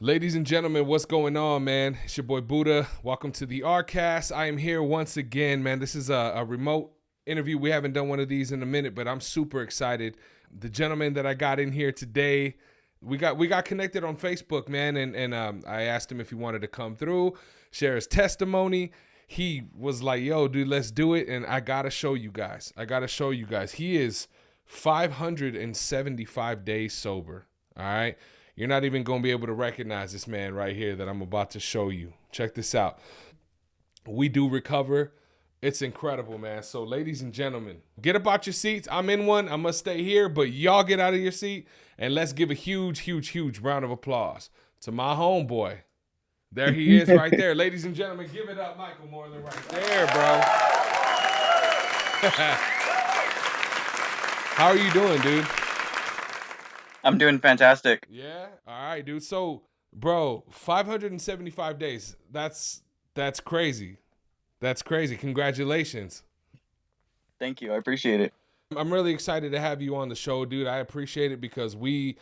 Ladies and gentlemen, what's going on, man? It's your boy Booda. Welcome to the ARCast. I am here once again, man. This is a remote interview. We haven't done one of these in a minute, but I'm super excited. The gentleman that I got in here today, we got connected on Facebook, man, and I asked him if he wanted to come through, share his testimony. He was like, "Yo, dude, let's do it." And I gotta show you guys. He is 575 days sober. All right. You're not even going to be able to recognize this man right here that I'm about to show you. Check this out. We do recover. It's incredible, man. So, ladies and gentlemen, get up out your seats. I'm in one. I must stay here, but y'all get out of your seat and let's give a huge round of applause to my homeboy. There he is right there. Ladies and gentlemen, give it up, Michael Morlan, right there, bro. How are you doing, dude? I'm doing fantastic. Yeah. All right, dude. So, bro, 575 days. That's crazy. That's crazy. Congratulations. Thank you. I appreciate it. I'm really excited to have you on the show, dude. I appreciate it because we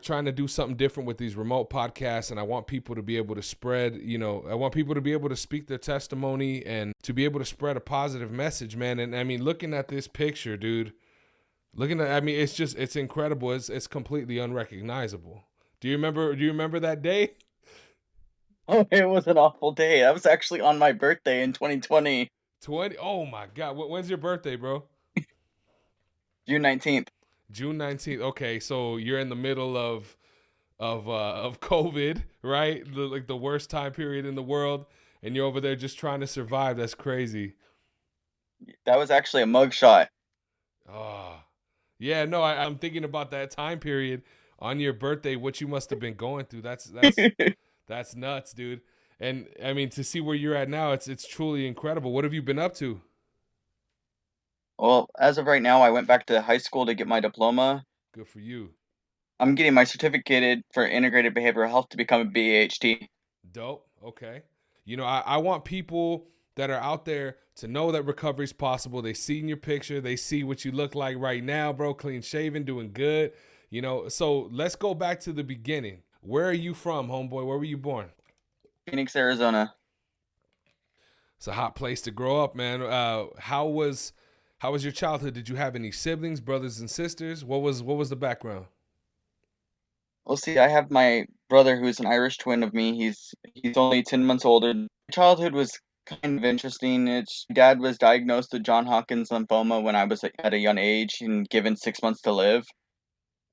trying to do something different with these remote podcasts, and I want people to be able to spread, I want people to be able to speak their testimony and to be able to spread a positive message, man. And I mean, looking at this picture, dude, it's incredible. It's completely unrecognizable. Do you remember that day? Oh, it was an awful day. That was actually on my birthday in 2020, 20. Oh my God. When's your birthday, bro? June 19th. June 19th. Okay, so you're in the middle of COVID, right? Like the worst time period in the world, and you're over there just trying to survive. That's crazy. That was actually a mugshot. Oh. Yeah, no, I'm thinking about that time period on your birthday, what you must have been going through. That's nuts, dude. And I mean, to see where you're at now, it's truly incredible. What have you been up to? Well, as of right now, I went back to high school to get my diploma. Good for you. I'm getting my certificated for integrated behavioral health to become a BAHT. Dope. Okay. I want people that are out there to know that recovery is possible. They see in your picture, they see what you look like right now, bro. Clean shaven, doing good. So let's go back to the beginning. Where are you from, homeboy? Where were you born? Phoenix, Arizona. It's a hot place to grow up, man. How was your childhood? Did you have any siblings, brothers and sisters? What was the background? Well, see, I have my brother who's an Irish twin of me. He's only 10 months older. Childhood was kind of interesting. It's dad was diagnosed with John Hopkins lymphoma when I was at a young age and given 6 months to live.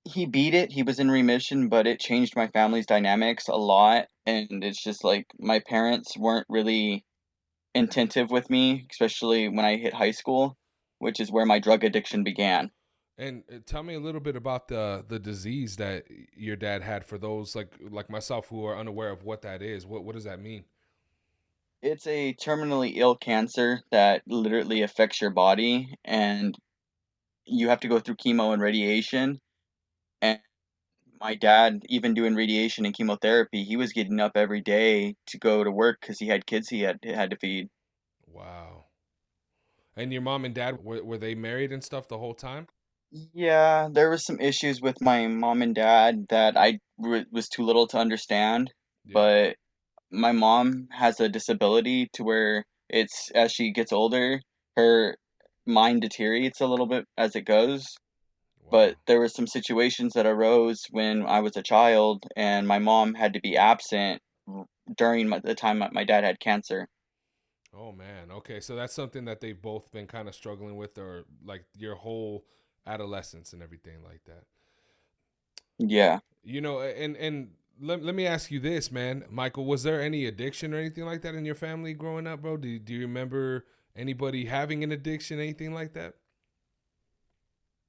He beat it. He was in remission, but it changed my family's dynamics a lot. And it's just like my parents weren't really attentive with me, especially when I hit high school, which is where my drug addiction began. And tell me a little bit about the disease that your dad had for those like myself who are unaware of what that is. What does that mean? It's a terminally ill cancer that literally affects your body, and you have to go through chemo and radiation. And my dad, even doing radiation and chemotherapy, he was getting up every day to go to work because he had kids he had to feed. Wow. And your mom and dad were they married and stuff the whole time? Yeah, there was some issues with my mom and dad that was too little to understand, Yeah. but my mom has a disability to where it's as she gets older, her mind deteriorates a little bit as it goes. Wow. But there were some situations that arose when I was a child, and my mom had to be absent during the time my dad had cancer. Oh man. Okay, so that's something that they've both been kind of struggling with, or like your whole adolescence and everything like that. Yeah. And let me ask you this, man, Michael. Was there any addiction or anything like that in your family growing up, bro? Do you remember anybody having an addiction, anything like that?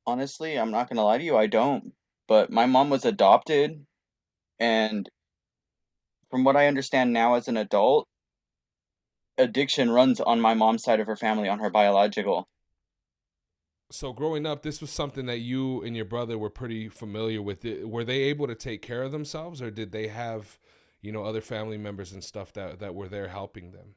Honestly, I'm not gonna lie to you, I don't. But my mom was adopted, and from what I understand now as an adult, addiction runs on my mom's side of her family, on her biological. So growing up, this was something that you and your brother were pretty familiar with. Were they able to take care of themselves, or did they have, other family members and stuff that were there helping them?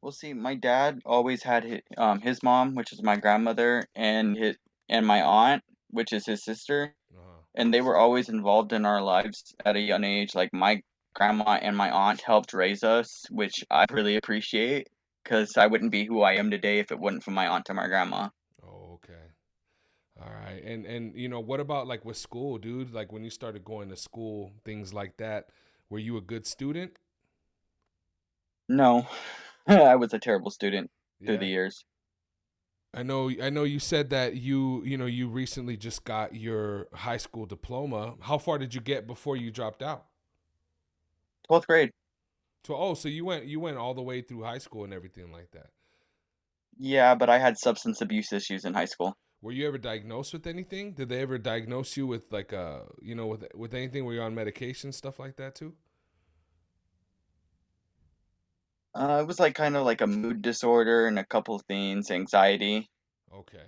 Well, see, my dad always had his mom, which is my grandmother, and my aunt, which is his sister. Uh-huh. and they were always involved in our lives at a young age. Like my grandma and my aunt helped raise us, which I really appreciate because I wouldn't be who I am today if it wasn't for my aunt and my grandma. Oh, okay. All right. And what about like with school, dude? Like when you started going to school, things like that, were you a good student? No, I was a terrible student through the Yeah. years. I know you said that you recently just got your high school diploma. How far did you get before you dropped out? 12th grade. So you went all the way through high school and everything like that. Yeah, but I had substance abuse issues in high school. Were you ever diagnosed with anything? Did they ever diagnose you with like with anything? Were you on medication, stuff like that too? It was like kind of like a mood disorder and a couple things, anxiety. Okay.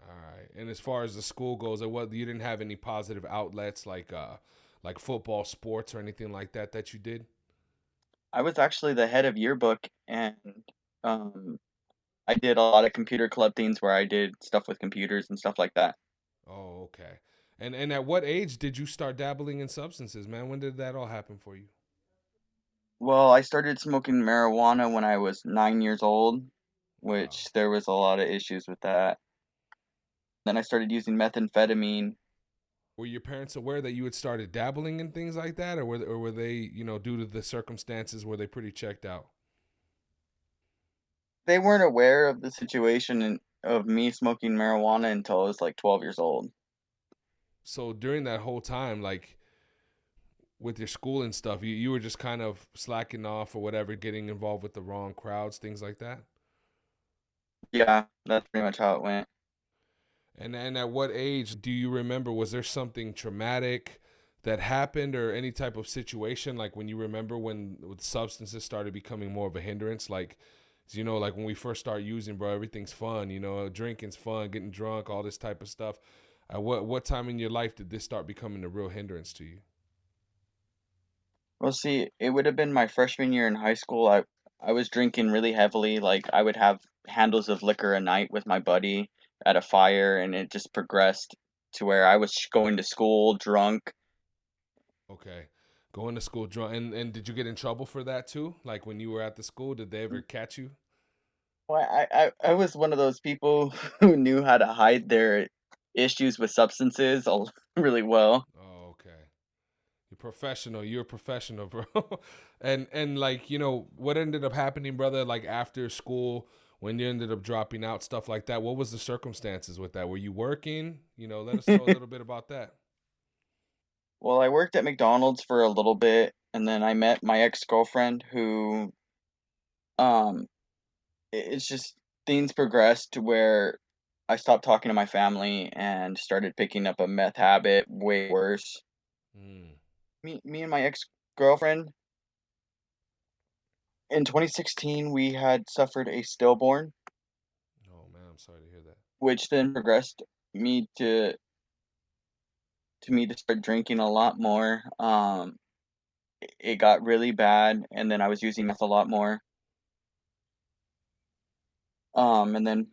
All right. And as far as the school goes, you didn't have any positive outlets like football, sports or anything like that you did? I was actually the head of yearbook, and um, I did a lot of computer club things where I did stuff with computers and stuff like that. Oh, okay. And at what age did you start dabbling in substances, man? When did that all happen for you? Well, I started smoking marijuana when I was 9 years old, Wow. which there was a lot of issues with that. Then I started using methamphetamine. Were your parents aware that you had started dabbling in things like that, or were they, due to the circumstances, were they pretty checked out? They weren't aware of the situation of me smoking marijuana until I was like 12 years old. So during that whole time, like with your school and stuff, you were just kind of slacking off or whatever, getting involved with the wrong crowds, things like that. Yeah, that's pretty much how it went. And at what age do you remember? Was there something traumatic that happened, or any type of situation like when you remember when with substances started becoming more of a hindrance? Like, like when we first start using, bro, everything's fun. Drinking's fun, getting drunk, all this type of stuff. At what time in your life did this start becoming a real hindrance to you? Well, see, it would have been my freshman year in high school. I was drinking really heavily. Like I would have handles of liquor a night with my buddy at a fire, and it just progressed to where I was going to school drunk. Okay. Going to school drunk, and did you get in trouble for that too? Like when you were at the school, did they ever catch you? Well, I was one of those people who knew how to hide their issues with substances really well. Oh, okay. You're professional. You're a professional, bro. And like, what ended up happening, brother, like after school when you ended up dropping out, stuff like that. What was the circumstances with that? Were you working? Let us know a little bit about that. Well, I worked at McDonald's for a little bit, and then I met my ex-girlfriend who um it's just things progressed to where I stopped talking to my family and started picking up a meth habit way worse. Mm. Me and my ex-girlfriend in 2016 we had suffered a stillborn, Oh man, I'm sorry to hear that. which then progressed me to start drinking a lot more. It got really bad, and then I was using meth a lot more. And then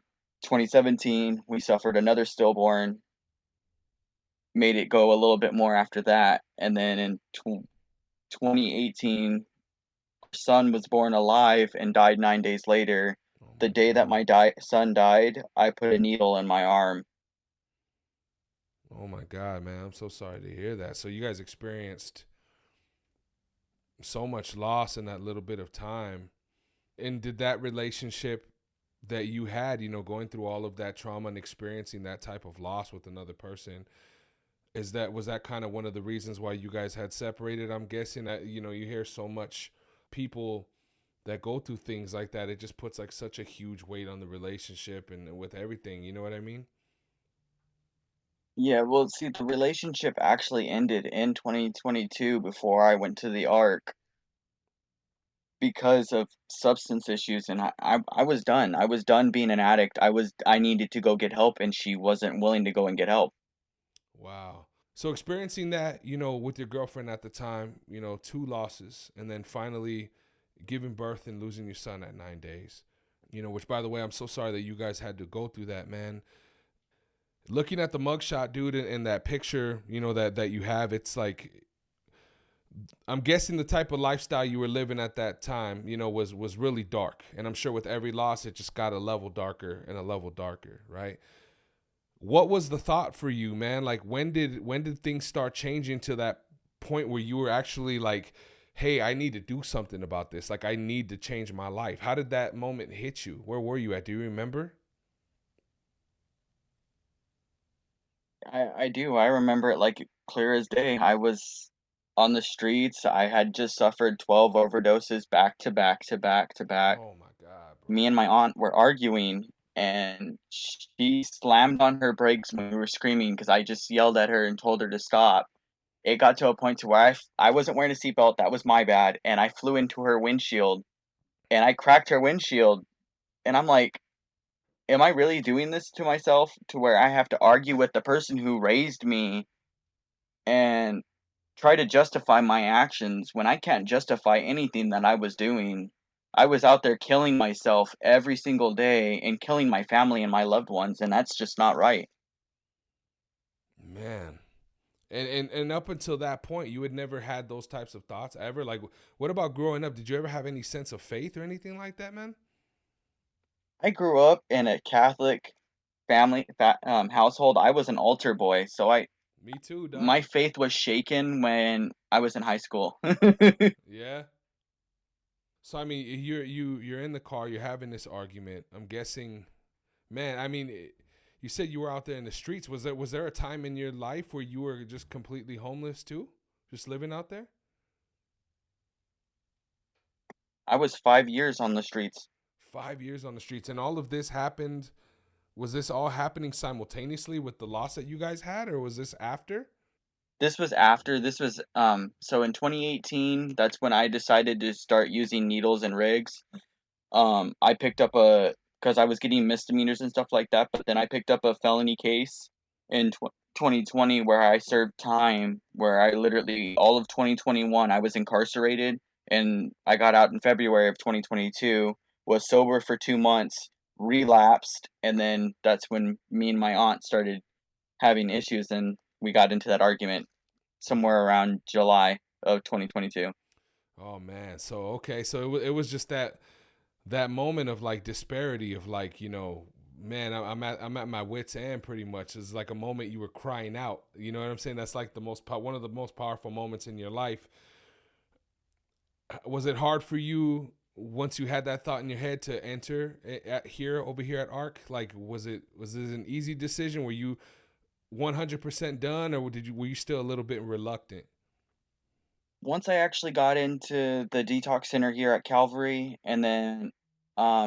2017 we suffered another stillborn, made it go a little bit more after that, and then in 2018 our son was born alive and died 9 days later. Oh The my day that God. my son died, I put a needle in my arm. Oh my God, man. I'm so sorry to hear that. So you guys experienced so much loss in that little bit of time. And did that relationship that you had, going through all of that trauma and experiencing that type of loss with another person, was that kind of one of the reasons why you guys had separated? I'm guessing that you hear so much people that go through things like that. It just puts like such a huge weight on the relationship and with everything. You know what I mean? Yeah, well, see, the relationship actually ended in 2022 before I went to the ARC because of substance issues, and I was done. I was done being an addict. I needed to go get help, and she wasn't willing to go and get help. Wow. So experiencing that, with your girlfriend at the time, two losses, and then finally giving birth and losing your son at 9 days. Which by the way, I'm so sorry that you guys had to go through that, man. looking at the mugshot, dude, in that picture, you know, that you have, it's like, I'm guessing the type of lifestyle you were living at that time, you know, was really dark. And I'm sure with every loss, it just got a level darker and a level darker, right? What was the thought for you, man? Like when did things start changing to that point where you were actually like, hey, I need to do something about this. Like I need to change my life. How did that moment hit you? Where were you at? Do you remember? I do. I remember it like clear as day. I was on the streets. I had just suffered 12 overdoses back to back to back to back. Oh my God, bro. Me and my aunt were arguing, and she slammed on her brakes when we were screaming because I just yelled at her and told her to stop. It got to a point to where I wasn't wearing a seatbelt. That was my bad, and I flew into her windshield, and I cracked her windshield. And I'm like, am I really doing this to myself to where I have to argue with the person who raised me and try to justify my actions when I can't justify anything that I was doing? I was out there killing myself every single day and killing my family and my loved ones, and that's just not right. Man. And up until that point, you had never had those types of thoughts ever. Like, what about growing up? Did you ever have any sense of faith or anything like that, man? I grew up in a Catholic household. I was an altar boy, so I Me too, dog. my faith was shaken when I was in high school. Yeah. So I mean, you're in the car, you're having this argument. I'm guessing, man. I mean, you said you were out there in the streets. Was there a time in your life where you were just completely homeless too, just living out there? I was 5 years on the streets. 5 years on the streets, and all of this happened. Was this all happening simultaneously with the loss that you guys had, or was this after? This was after. This was so in 2018, that's when I decided to start using needles and rigs. I picked up a because I was getting misdemeanors and stuff like that, but then I picked up a felony case in 2020 where I served time, where I literally all of 2021 I was incarcerated, and I got out in February of 2022, was sober for 2 months, relapsed, and then that's when me and my aunt started having issues, and we got into that argument somewhere around July of 2022. Oh man. So okay. So it was just that moment of like disparity of like, you know, man, I'm at my wits end pretty much. It's like a moment you were crying out. You know what I'm saying? That's like one of the most powerful moments in your life. Was it hard for you once you had that thought in your head to enter over here at ARC? Like, was it an easy decision? Were you 100% done, or were you still a little bit reluctant? Once I actually got into the detox center here at Calvary, and then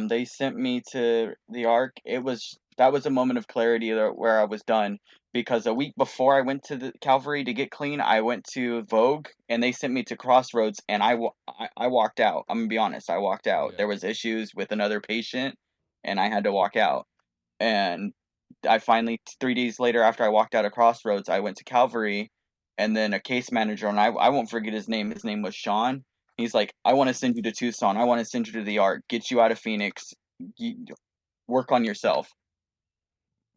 they sent me to the Ark, that was a moment of clarity where I was done. Because a week before I went to the Calvary to get clean, I went to Vogue, and they sent me to Crossroads, and I walked out. I'm gonna be honest, I walked out. Yeah. There was issues with another patient, and I had to walk out. And I finally 3 days later after I walked out of Crossroads, I went to Calvary, and then a case manager, and I won't forget his name. His name was Sean. He's like, "I wanna send you to Tucson. I wanna send you to the Ark. Get you out of Phoenix. You work on yourself."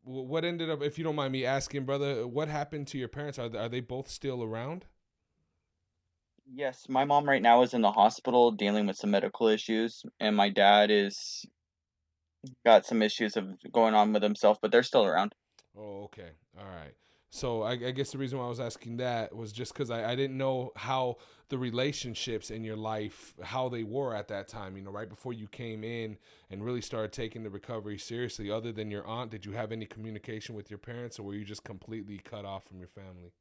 What ended up, if you don't mind me asking, brother, what happened to your parents? Are they both still around? Yes, my mom right now is in the hospital dealing with some medical issues, and my dad is got some issues of going on with himself, but they're still around. Oh, okay. All right. So I guess the reason why I was asking that was just because I didn't know how the relationships in your life, how they were at that time, you know, right before you came in and really started taking the recovery seriously. Other than your aunt, did you have any communication with your parents, or were you just completely cut off from your family?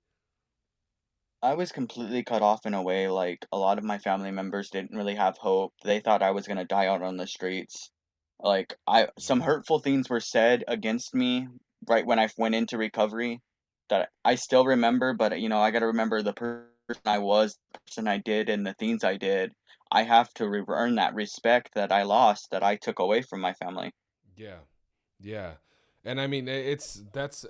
I was completely cut off in a way, like, a lot of my family members didn't really have hope. They thought I was gonna die out on the streets. Like, I some Yeah. hurtful things were said against me right when I went into recovery that I still remember, but, I gotta remember the person I was, the person I did, and the things I did. I have to re earn that respect that I lost, that I took away from my family. Yeah. Yeah. And I mean, that's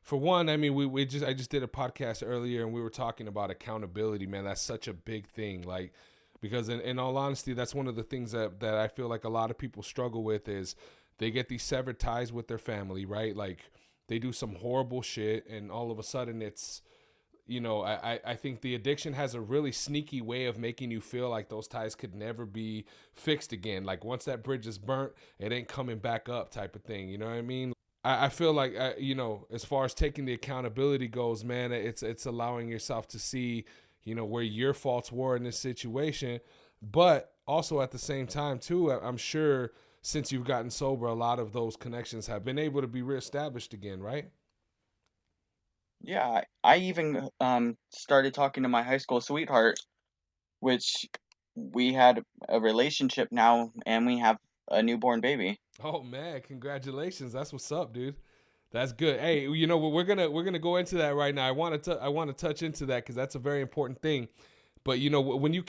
for one. I mean, I just did a podcast earlier and we were talking about accountability, man. That's such a big thing. Like, because in all honesty, that's one of the things that I feel like a lot of people struggle with is they get these severed ties with their family, right? Like, they do some horrible shit, and all of a sudden it's, I think the addiction has a really sneaky way of making you feel like those ties could never be fixed again. Like once that bridge is burnt, it ain't coming back up, type of thing. You know what I mean? I feel like, as far as taking the accountability goes, man, it's allowing yourself to see, where your faults were in this situation, but also at the same time too, I'm sure since you've gotten sober, a lot of those connections have been able to be reestablished again, right? Yeah, I even started talking to my high school sweetheart, which we had a relationship now, and we have a newborn baby. Oh man, congratulations! That's what's up, dude. That's good. Hey, we're gonna go into that right now. I want to touch into that because that's a very important thing. But when you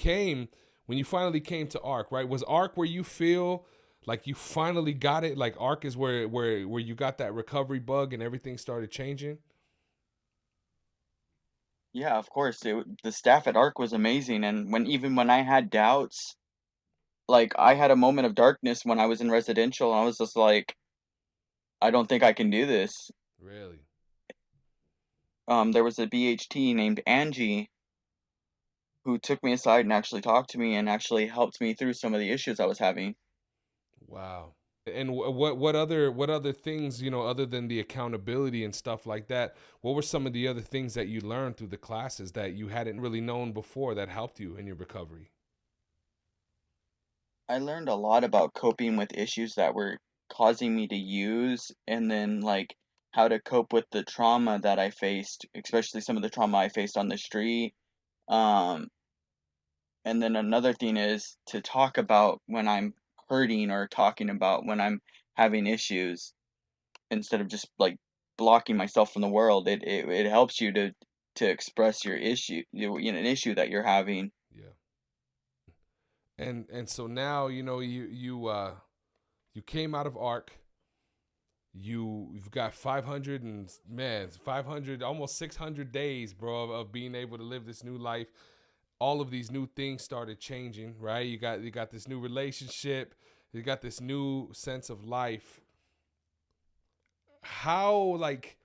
finally came to ARC, right? Was ARC where you feel like you finally got it? Like ARC is where you got that recovery bug and everything started changing. Yeah, of course. The staff at ARC was amazing, and even when I had doubts, like I had a moment of darkness when I was in residential, and I was just like, I don't think I can do this. Really? There was a BHT named Angie who took me aside and actually talked to me and actually helped me through some of the issues I was having. Wow. And what other things, other than the accountability and stuff like that, what were some of the other things that you learned through the classes that you hadn't really known before that helped you in your recovery? I learned a lot about coping with issues that were causing me to use, and then like how to cope with the trauma that I faced, especially some of the trauma I faced on the street. Um, and then another thing is to talk about when I'm hurting or talking about when I'm having issues instead of just like blocking myself from the world. It helps you to express your issue, an issue that you're having. Yeah. And so now, you came out of ARC. You've got 500 and man 500, almost 600 days, bro, of being able to live this new life. All of these new things started changing, right? You got this new relationship, you got this new sense of life. How, like,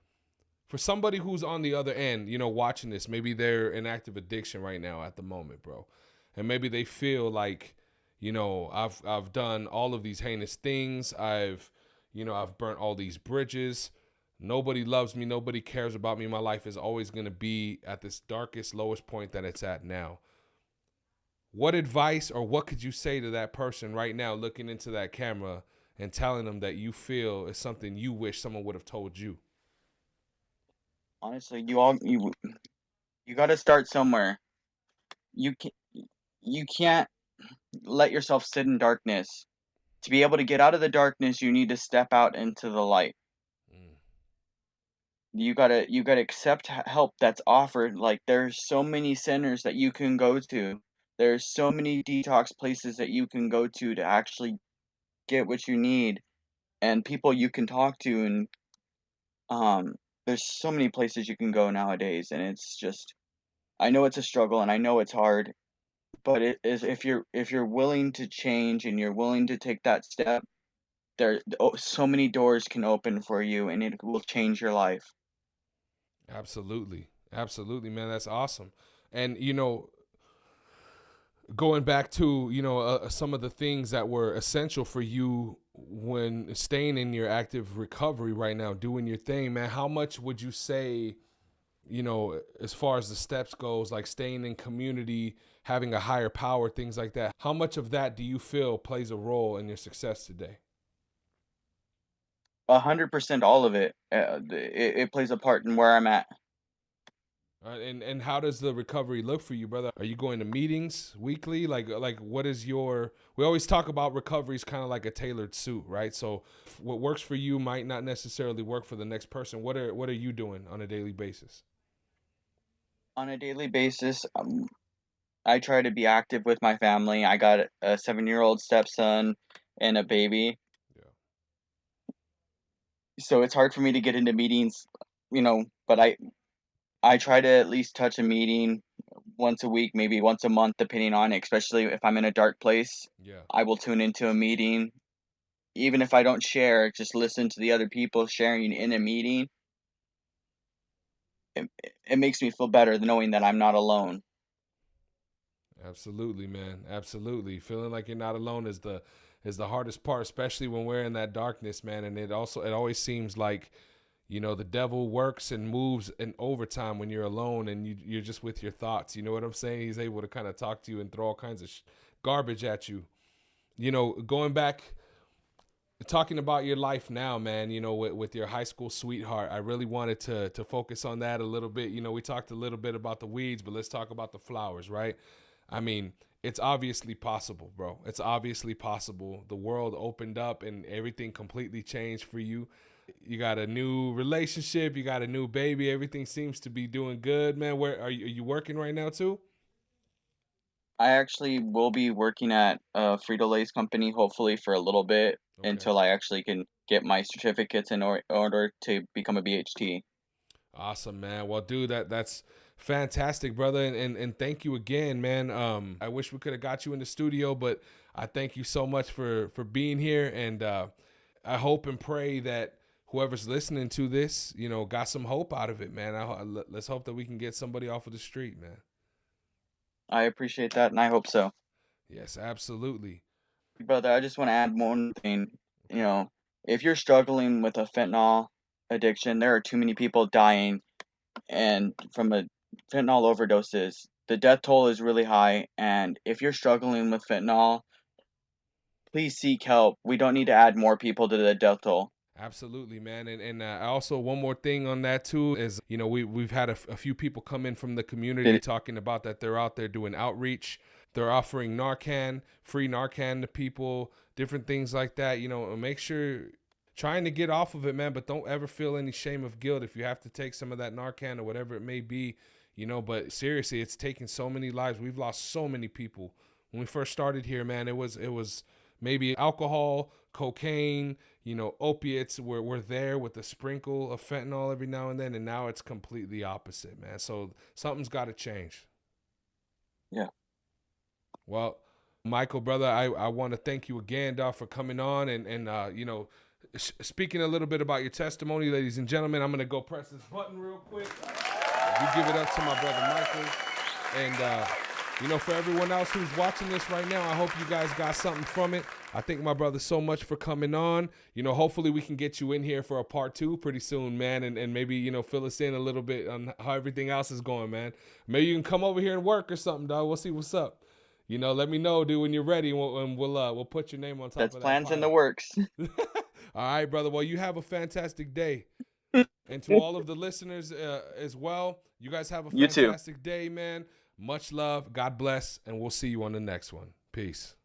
for somebody who's on the other end, watching this, maybe they're in active addiction right now at the moment, bro, and maybe they feel like, I've done all of these heinous things. I've burnt all these bridges. Nobody loves me. Nobody cares about me. My life is always going to be at this darkest, lowest point that it's at now. What advice or what could you say to that person right now looking into that camera and telling them that you feel is something you wish someone would have told you? Honestly, you got to start somewhere. You can you can't let yourself sit in darkness. To be able to get out of the darkness, you need to step out into the light. Mm, You gotta accept help that's offered. Like there's so many centers that you can go to. There's so many detox places that you can go to actually get what you need, and people you can talk to, and um there's so many places you can go nowadays, and it's just I know it's a struggle and I know it's hard, but it is if you're willing to change and you're willing to take that step, so many doors can open for you and it will change your life. absolutely. Absolutely, man. That's awesome. And, going back to, some of the things that were essential for you when staying in your active recovery right now, doing your thing, man, how much would you say, as far as the steps goes, like staying in community, having a higher power, things like that, how much of that do you feel plays a role in your success today? 100% all of it. It plays a part in where I'm at. And how does the recovery look for you, brother? Are you going to meetings weekly? Like what is your? We always talk about recovery is kind of like a tailored suit, right? So what works for you might not necessarily work for the next person. What are you doing on a daily basis? On a daily basis, I try to be active with my family. I got a 7-year-old stepson and a baby, Yeah, so it's hard for me to get into meetings, but I try to at least touch a meeting once a week, maybe once a month, depending on it, especially if I'm in a dark place. yeah, I will tune into a meeting. Even if I don't share, just listen to the other people sharing in a meeting. it makes me feel better knowing that I'm not alone. Absolutely, man. Absolutely. Feeling like you're not alone is the hardest part, especially when we're in that darkness, man. And it always seems like, the devil works and moves in overtime when you're alone and you're just with your thoughts. You know what I'm saying? He's able to kind of talk to you and throw all kinds of garbage at you. Going back, talking about your life now, man, with your high school sweetheart, I really wanted to focus on that a little bit. We talked a little bit about the weeds, but let's talk about the flowers, right? I mean, it's obviously possible, bro. It's obviously possible. The world opened up and everything completely changed for you. You got a new relationship, you got a new baby, everything seems to be doing good, man. Where are you working right now too? I actually will be working at Frito-Lay's company, hopefully for a little bit Okay. until I actually can get my certificates in order to become a BHT. Awesome, man. Well, dude, that's fantastic, brother, and thank you again, man. I wish we could have got you in the studio, but I thank you so much for being here, and I hope and pray that whoever's listening to this, got some hope out of it, man. Let's hope that we can get somebody off of the street, man. I appreciate that, and I hope so. Yes, absolutely. Brother, I just want to add one thing. You know, if you're struggling with a fentanyl addiction, there are too many people dying and from a fentanyl overdoses. The death toll is really high, and if you're struggling with fentanyl, please seek help. We don't need to add more people to the death toll. Absolutely, man, and also one more thing on that too is we've had a few people come in from the community talking about that they're out there doing outreach. They're offering Narcan, free Narcan to people, different things like that. Make sure trying to get off of it, man, but don't ever feel any shame of guilt if you have to take some of that Narcan or whatever it may be. But seriously, it's taken so many lives. We've lost so many people. When we first started here, man, it was maybe alcohol, cocaine, opiates were there with a sprinkle of fentanyl every now and then, and now it's completely opposite, man. So something's got to change. Yeah. Well, Michael, brother, I want to thank you again, dog, for coming on and speaking a little bit about your testimony, ladies and gentlemen. I'm gonna go press this button real quick. You give it up to my brother Michael, and for everyone else who's watching this right now, I hope you guys got something from it. I thank my brother so much for coming on. Hopefully we can get you in here for a part 2 pretty soon, man, and maybe, fill us in a little bit on how everything else is going, man. Maybe you can come over here and work or something, dog. We'll see what's up. Let me know, dude, when you're ready, and we'll put your name on top That's of that plans in the pile. works. All right, brother. Well, you have a fantastic day. And to all of the listeners as well, you guys have a You too. fantastic day, man. Much love. God bless. And we'll see you on the next one. Peace.